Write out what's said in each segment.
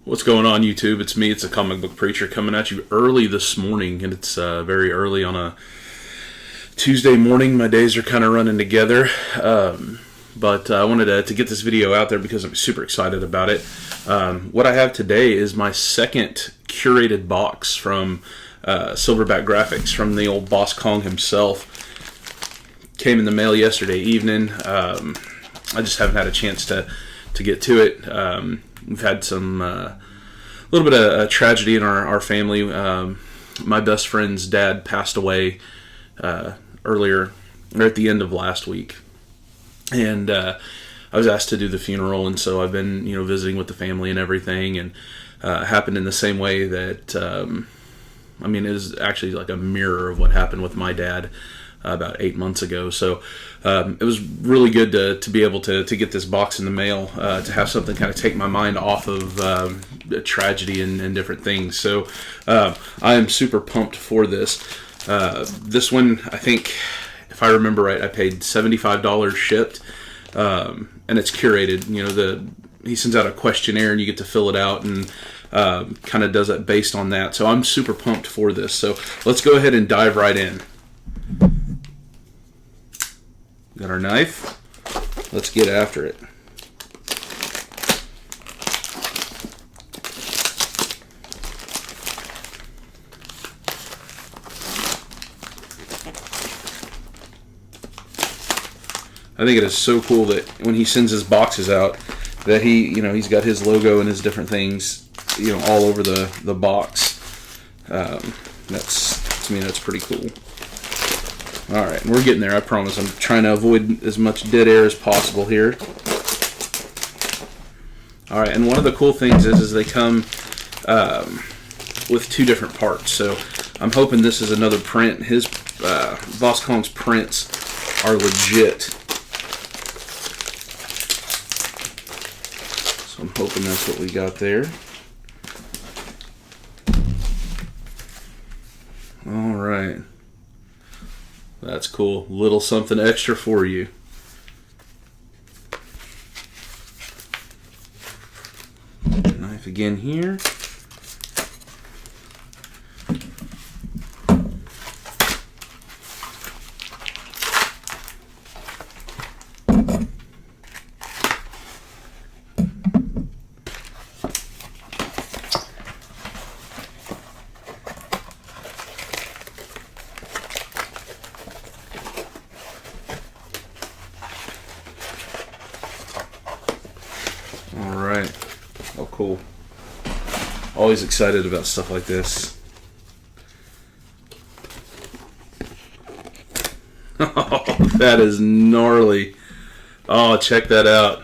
What's going on, YouTube? It's me, it's a comic book preacher coming at you early this morning, and it's very early on a Tuesday morning. My days are kind of running together, but I wanted to get this video out there because I'm super excited about it. What I have today is my second curated box from Silverback Graphics, from the old Boss Kong himself. Came in the mail yesterday evening. I just haven't had a chance to get to it. We've had some little bit of tragedy in our family. My best friend's dad passed away earlier, or at the end of last week, and I was asked to do the funeral, and so I've been visiting with the family and everything, and it happened in the same way that it is actually like a mirror of what happened with my dad about 8 months ago. So it was really good to be able to get this box in the mail, to have something kind of take my mind off of tragedy and different things. So I am super pumped for this. This one, I think, if I remember right, I paid $75 shipped, and it's curated. He sends out a questionnaire and you get to fill it out, and kind of does that based on that. So I'm super pumped for this. So let's go ahead and dive right in. Got our knife. Let's get after it. I think it is so cool that when he sends his boxes out, that he's got his logo and his different things, all over the box. To me, that's pretty cool. All right, we're getting there, I promise. I'm trying to avoid as much dead air as possible here. All right, and one of the cool things is they come with two different parts. So I'm hoping this is another print. His Boss Kong's prints are legit. So I'm hoping that's what we got there. All right. That's cool. Little something extra for you. Knife again here. Alright. Oh, cool. Always excited about stuff like this. Oh, that is gnarly. Oh, check that out.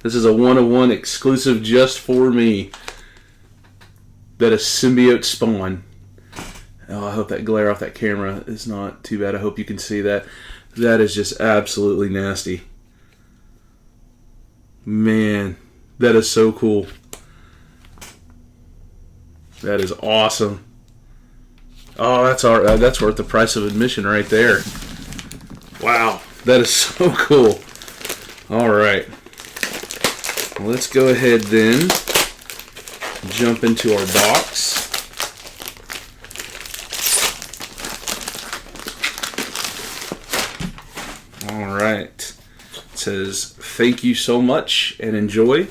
This is a one-of-one exclusive just for me. That is symbiote spawn. Oh, I hope that glare off that camera is not too bad. I hope you can see that. That is just absolutely nasty. Man, that is so cool. That is awesome. Oh, that's worth the price of admission right there. Wow, that is so cool. All right, let's go ahead then, jump into our box. All right. It says, "Thank you so much and enjoy."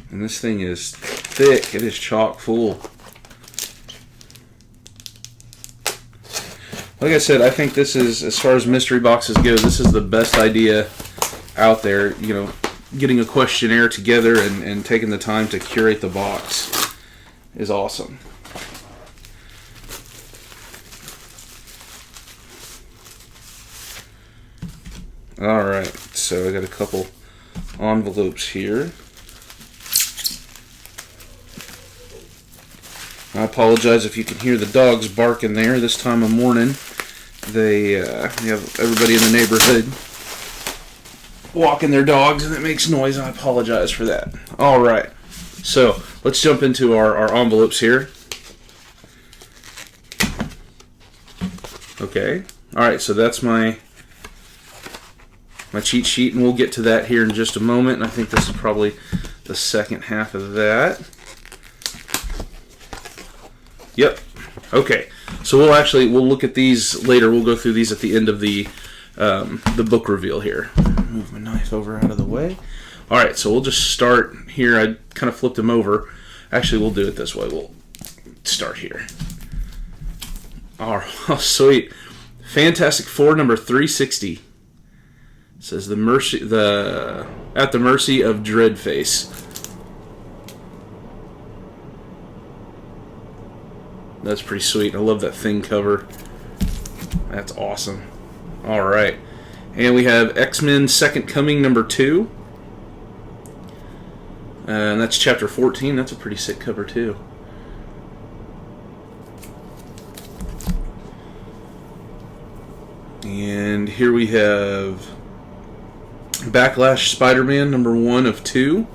And this thing is thick. It is chock full. Like I said, I think this is, as far as mystery boxes go, this is the best idea out there. Getting a questionnaire together and taking the time to curate the box is awesome. Alright, so I got a couple envelopes here. I apologize if you can hear the dogs barking there this time of morning. They have everybody in the neighborhood walking their dogs, and it makes noise. I apologize for that. Alright, so let's jump into our envelopes here. Okay, alright, so that's my my cheat sheet, and we'll get to that here in just a moment. And I think this is probably the second half of that. Yep. Okay. So we'll look at these later. We'll go through these at the end of the book reveal here. Move my knife over out of the way. All right. So we'll just start here. I kind of flipped them over. Actually, we'll do it this way. We'll start here. Oh, sweet. Fantastic Four number 360. It says at the mercy of Dreadface. That's pretty sweet. I love that Thing cover. That's awesome. All right. And we have X-Men Second Coming number 2. And that's chapter 14. That's a pretty sick cover too. And here we have Backlash Spider-Man number 1 of 2.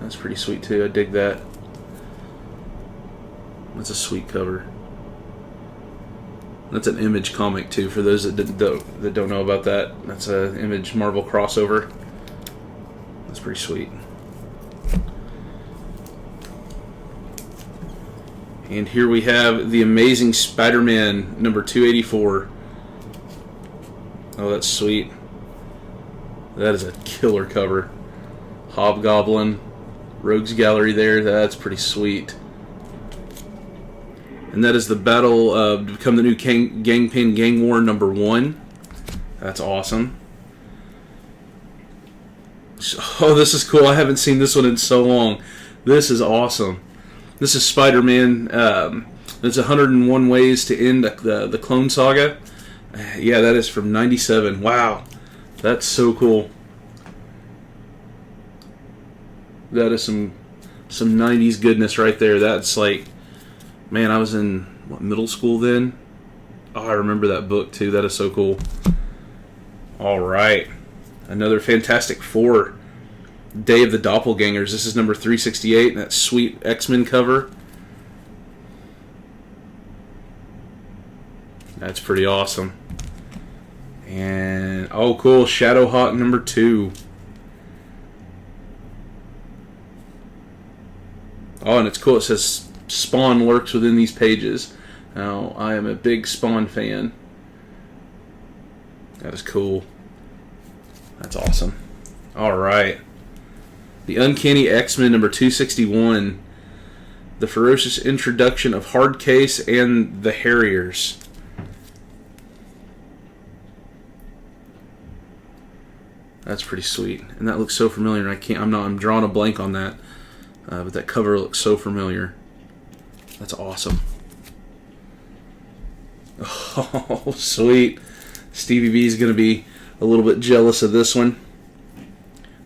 That's pretty sweet too. I dig that. That's a sweet cover. That's an Image comic too. For those that don't know about that, that's an Image Marvel crossover. That's pretty sweet. And here we have The Amazing Spider-Man number 284. Oh, that's sweet. That is a killer cover. Hobgoblin, Rogues Gallery there. That's pretty sweet. And that is the Battle to Become the New Gangpin Gang War number 1. That's awesome. Oh, this is cool. I haven't seen this one in so long. This is awesome. This is Spider-Man. There's 101 Ways to End the Clone Saga. Yeah, that is from 97. Wow. That's so cool. That is some 90s goodness right there. That's like... Man, I was in middle school then. Oh, I remember that book too. That is so cool. All right. Another Fantastic Four. Day of the Doppelgangers. This is number 368. And that sweet X-Men cover. That's pretty awesome. And, oh cool, Shadowhawk number 2. Oh, and it's cool. It says... Spawn lurks within these pages. Now, I am a big Spawn fan. That is cool. That's awesome. Alright. The Uncanny X-Men number 261. The ferocious introduction of Hardcase and the Harriers. That's pretty sweet. And that looks so familiar. I'm drawing a blank on that. But that cover looks so familiar. That's awesome. Oh, sweet. Stevie B is going to be a little bit jealous of this one.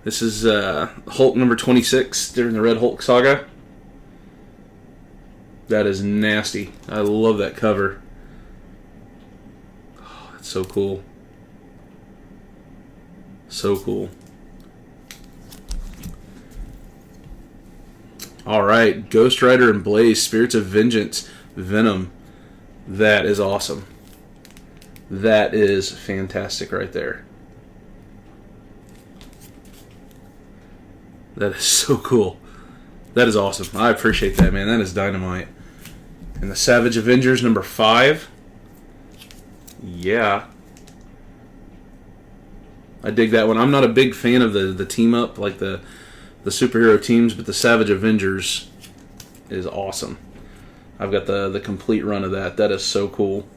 This is Hulk number 26 during the Red Hulk saga. That is nasty. I love that cover. Oh, that's so cool. So cool. Alright, Ghost Rider and Blaze, Spirits of Vengeance, Venom. That is awesome. That is fantastic right there. That is so cool. That is awesome. I appreciate that, man. That is dynamite. And the Savage Avengers number 5. Yeah. I dig that one. I'm not a big fan of the team up, like the superhero teams, but the Savage Avengers is awesome. I've got the complete run of that. That is so cool.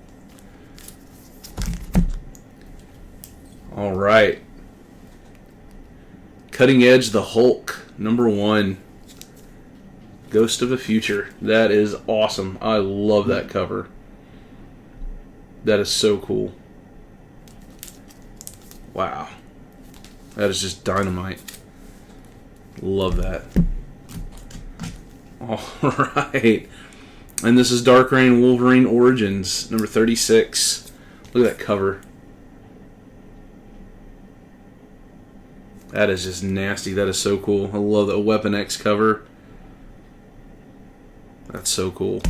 All right. Cutting Edge, the Hulk, number 1. Ghost of the Future. That is awesome. I love that cover. That is so cool. Wow. That is just dynamite. Love that. Alright. And this is Dark Reign Wolverine Origins, number 36. Look at that cover. That is just nasty. That is so cool. I love the Weapon X cover. That's so cool.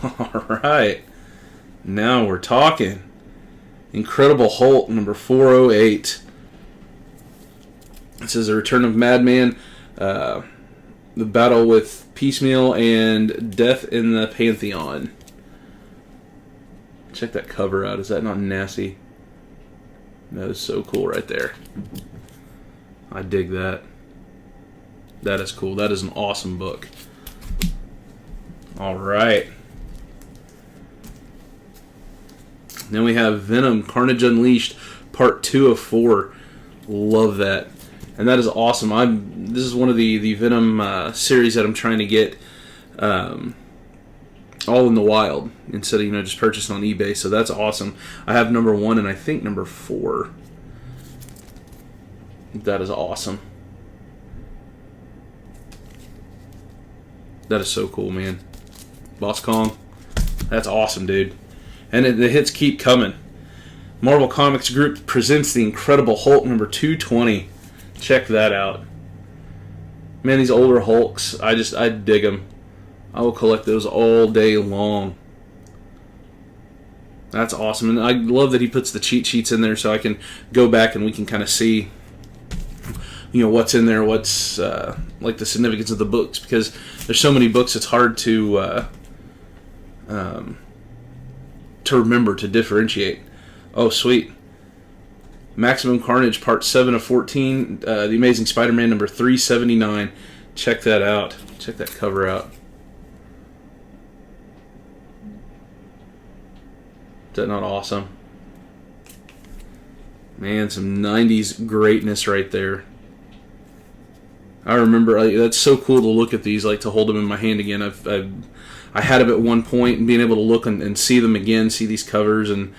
Alright. Now we're talking. Incredible Hulk, number 408. This is a Return of Madman, the battle with Piecemeal, and Death in the Pantheon. Check that cover out. Is that not nasty? That is so cool right there. I dig that. That is cool. That is an awesome book. All right. Then we have Venom, Carnage Unleashed, Part 2 of 4. Love that. And that is awesome. This is one of the Venom series that I'm trying to get all in the wild instead of just purchasing on eBay. So that's awesome. I have number 1 and I think number 4. That is awesome. That is so cool, man. Boss Kong, that's awesome, dude. And the hits keep coming. Marvel Comics Group presents The Incredible Hulk number 220. Check that out. Man, these older Hulks, I dig them. I will collect those all day long. That's awesome. And I love that he puts the cheat sheets in there so I can go back and we can kind of see what's in there, what's like the significance of the books, because there's so many books it's hard to remember, to differentiate. Oh, sweet. Maximum Carnage, Part 7 of 14. The Amazing Spider-Man, number 379. Check that out. Check that cover out. Is that not awesome? Man, some 90s greatness right there. I remember, that's so cool to look at these, like to hold them in my hand again. I had them at one point, and being able to look and see them again, see these covers, and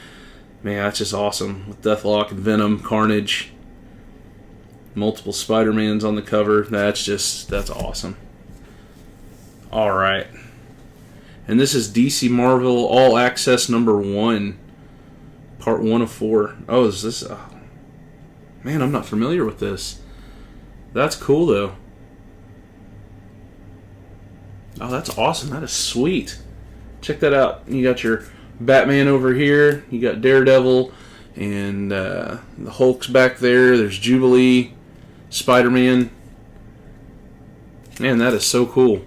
man, that's just awesome. With Deathlock and Venom, Carnage, multiple Spider-Mans on the cover. That's awesome. All right. And this is DC Marvel All Access number 1, Part 1 of 4. Oh, is this... man, I'm not familiar with this. That's cool, though. Oh, that's awesome. That is sweet. Check that out. You got your Batman over here. You got Daredevil. And the Hulk's back there. There's Jubilee. Spider-Man. Man, that is so cool.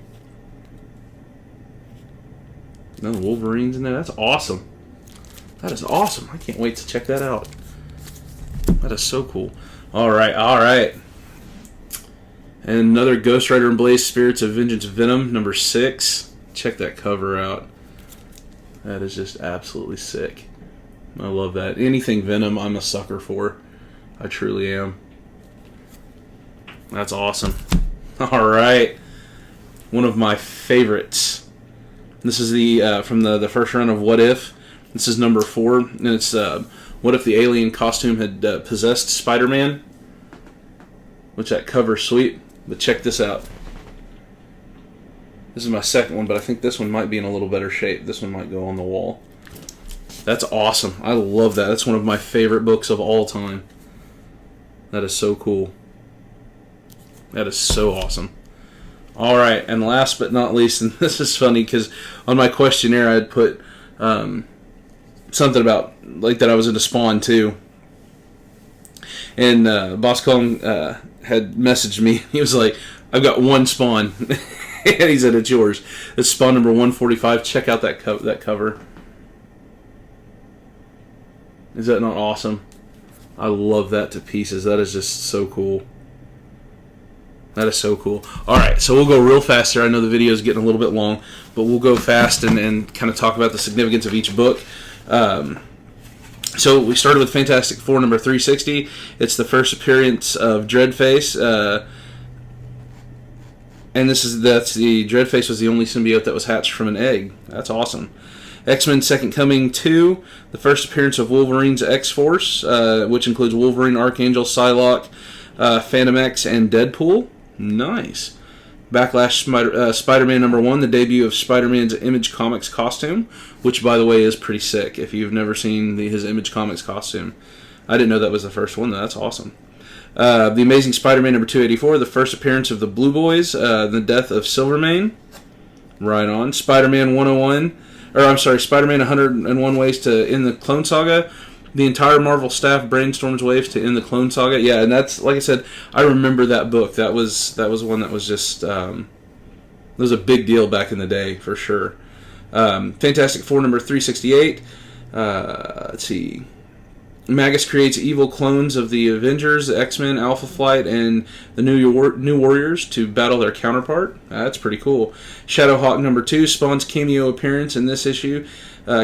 And the Wolverine's in there. That's awesome. That is awesome. I can't wait to check that out. That is so cool. All right, all right. And another Ghost Rider and Blaze Spirits of Vengeance Venom, number 6. Check that cover out. That is just absolutely sick. I love that. Anything Venom, I'm a sucker for. I truly am. That's awesome. All right. One of my favorites. This is the from the first run of What If. This is number 4. And it's what if the alien costume had possessed Spider-Man? Which that cover's sweet. But check this out. This is my second one, but I think this one might be in a little better shape. This one might go on the wall. That's awesome. I love that. That's one of my favorite books of all time. That is so cool. That is so awesome. All right, and last but not least, and this is funny because on my questionnaire I had put something about like that I was into Spawn too. And Boss Kong had messaged me. He was like, I've got one Spawn. And he said, it's yours. It's Spawn number 145. Check out that cover. Is that not awesome? I love that to pieces. That is just so cool. That is so cool. Alright, so we'll go real fast here. I know the video is getting a little bit long, but we'll go fast and kind of talk about the significance of each book. So we started with Fantastic Four number 360. It's the first appearance of Dreadface. And that's the Dreadface was the only symbiote that was hatched from an egg. That's awesome. X-Men Second Coming 2, the first appearance of Wolverine's X-Force, which includes Wolverine, Archangel, Psylocke, Phantom X, and Deadpool. Nice. Backlash Spider-Man number 1, the debut of Spider-Man's Image Comics costume, which, by the way, is pretty sick if you've never seen his Image Comics costume. I didn't know that was the first one, though. That's awesome. The Amazing Spider-Man number 284, the first appearance of the Blue Boys, the death of Silvermane. Right on. Spider-Man 101, or I'm sorry, Spider-Man 101 Ways to End the Clone Saga. The entire Marvel staff brainstorms ways to end the Clone Saga. Yeah, and that's, like I said, I remember that book. That was one that was just, it was a big deal back in the day, for sure. Fantastic Four number 368. Let's see. Magus creates evil clones of the Avengers, the X-Men, Alpha Flight, and the New Warriors to battle their counterpart. That's pretty cool. Shadowhawk number 2 Spawn's cameo appearance in this issue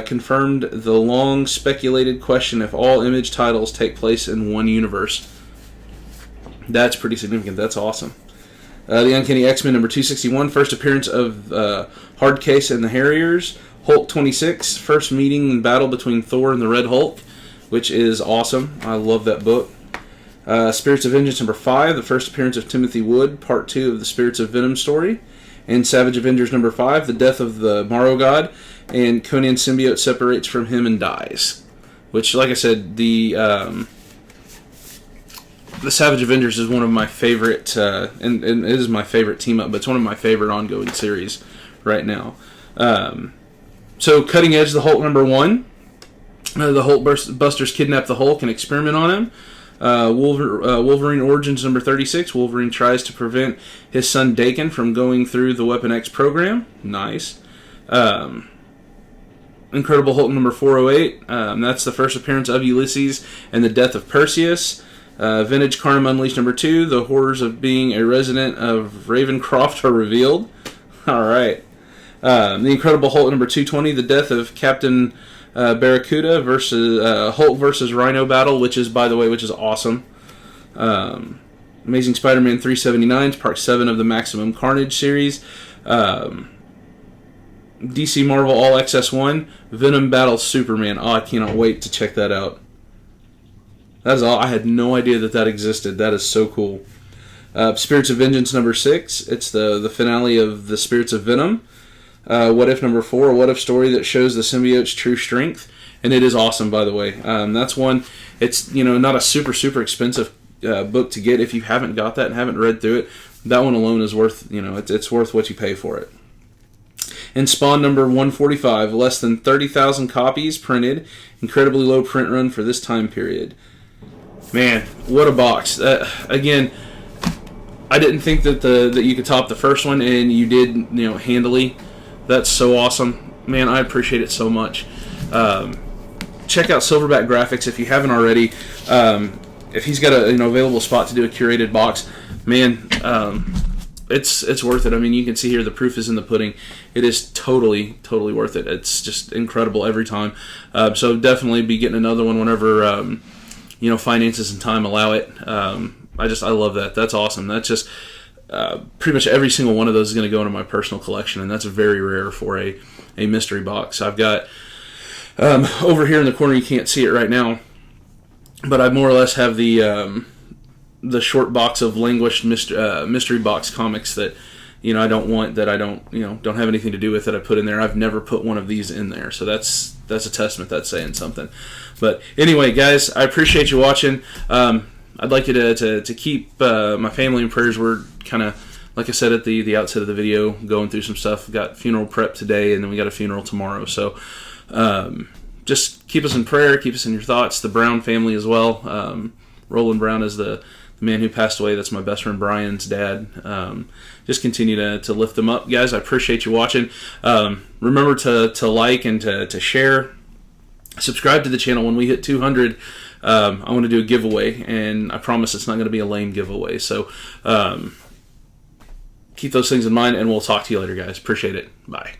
confirmed the long-speculated question if all Image titles take place in one universe. That's pretty significant. That's awesome. The Uncanny X-Men number 261, first appearance of Hardcase and the Harriers. Hulk 26, first meeting and battle between Thor and the Red Hulk, which is awesome. I love that book. Spirits of Vengeance number 5, the first appearance of Timothy Wood, part 2 of the Spirits of Venom story. And Savage Avengers number 5, the death of the Morrow God, and Conan's symbiote separates from him and dies. Which, like I said, the Savage Avengers is one of my favorite, and it is my favorite team up, but it's one of my favorite ongoing series right now. So, Cutting Edge, the Hulk number 1. The Hulk Busters kidnap the Hulk and experiment on him. Wolverine Origins number 36. Wolverine tries to prevent his son Dakin from going through the Weapon X program. Nice. Incredible Hulk number 408. That's the first appearance of Ulysses and the death of Perseus. Vintage Carnum Unleashed number 2. The horrors of being a resident of Ravencroft are revealed. Alright. The Incredible Hulk number 220. The death of Captain Barracuda versus Hulk versus Rhino battle, which is awesome. Amazing Spider-Man 379, part 7 of the Maximum Carnage series. DC Marvel All Access 1, Venom battles Superman. Oh, I cannot wait to check that out. That is all. I had no idea that existed. That is so cool. Spirits of Vengeance number 6. It's the finale of the Spirits of Venom. What If number 4, a what if story that shows the symbiote's true strength, and it is awesome, by the way. That's one. It's not a super expensive book to get if you haven't got that and haven't read through it. That one alone is worth it's worth what you pay for it. And Spawn number 145, less than 30,000 copies printed, incredibly low print run for this time period. Man, what a box! Again, I didn't think that you could top the first one, and you did handily. That's so awesome. Man, I appreciate it so much. Check out Silverback Graphics if you haven't already. If he's got a available spot to do a curated box, man, it's worth it. I mean, you can see here the proof is in the pudding. It is totally worth it. It's just incredible every time. So definitely be getting another one whenever finances and time allow it. I love that. That's awesome. That's just pretty much every single one of those is going to go into my personal collection, and that's very rare for a mystery box. I've got over here in the corner, you can't see it right now, but I more or less have the short box of languished mystery box comics that I don't want, that I don't have anything to do with, that I put in there. I've never put one of these in there, so that's a testament. That's saying something. But anyway, guys, I appreciate you watching. I'd like you to keep my family in prayers. We're kind of, like I said at the outset of the video, going through some stuff. We've got funeral prep today, and then we got a funeral tomorrow. So just keep us in prayer. Keep us in your thoughts. The Brown family as well. Roland Brown is the man who passed away. That's my best friend Brian's dad. Just continue to lift them up. Guys, I appreciate you watching. Remember to like and to share. Subscribe to the channel. When we hit 200, I want to do a giveaway, and I promise it's not going to be a lame giveaway. So keep those things in mind, and we'll talk to you later, guys. Appreciate it. Bye.